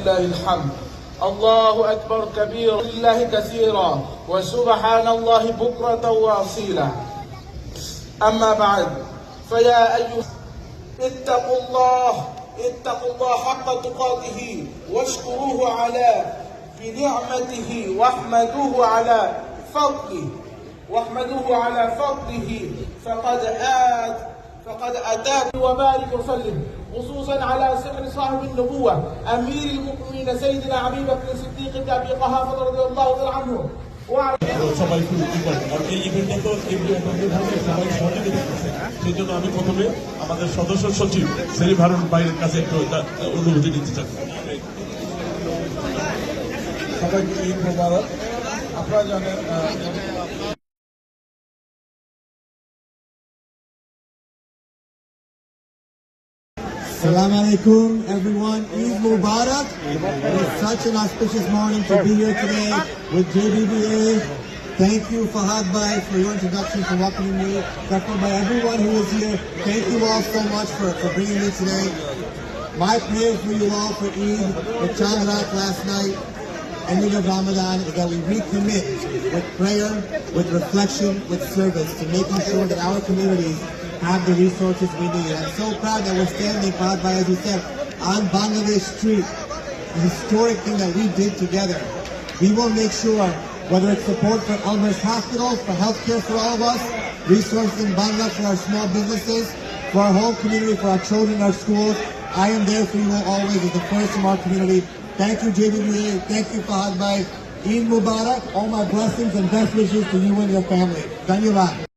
ولله الحمد الله أكبر كبيرا لله كثيرا وسبحان الله بكرة وأصيلا أما بعد فيا أيها اتقوا الله حق تقاته واشكروه على بنعمته واحمدوه على فضله فقد أتاك وبارك وسلم خصوصا على سر صاحب النبوة أمير المؤمنين سيدنا أبي بكر الصديق أبي قحافة رضي الله تعالى عنه সবাই খুব এই ইভেন্টটা তো সবাই সহযোগিতা করছে সেই জন্য আমি প্রথমে আমাদের সদস্য সচিব সেলিম হারুন ভাইয়ের কাছে একটু অনুভূতি নিতে চাই। সবাইকে ঈদ মোবারক। আপনারা জানেন Assalamu alaikum, everyone. Eid Mubarak. It is such an auspicious morning to be here today with JBBA. Thank you, Fahad Bhai, for your introduction, for welcoming me. Therefore, by everyone who is here, thank you all so much for bringing me today. My prayer for you all for Eid, with Chandrak last night, ending of Ramadan, is that we recommit with prayer, with reflection, with service, to making sure that our communities have the resources we need. I'm so proud that we're standing, Fahad Bhai, as you said, on Bangladesh Street, a historic thing that we did together. We will make sure, whether it's support for Elmer's Hospital, for healthcare for all of us, resources in Bangla for our small businesses, for our whole community, for our children, our schools. I am there for you all always as the first from our community. Thank you, JBBA. Thank you, Fahad Bhai. Eid Mubarak. All my blessings and best wishes to you and your family. Dhanyavad.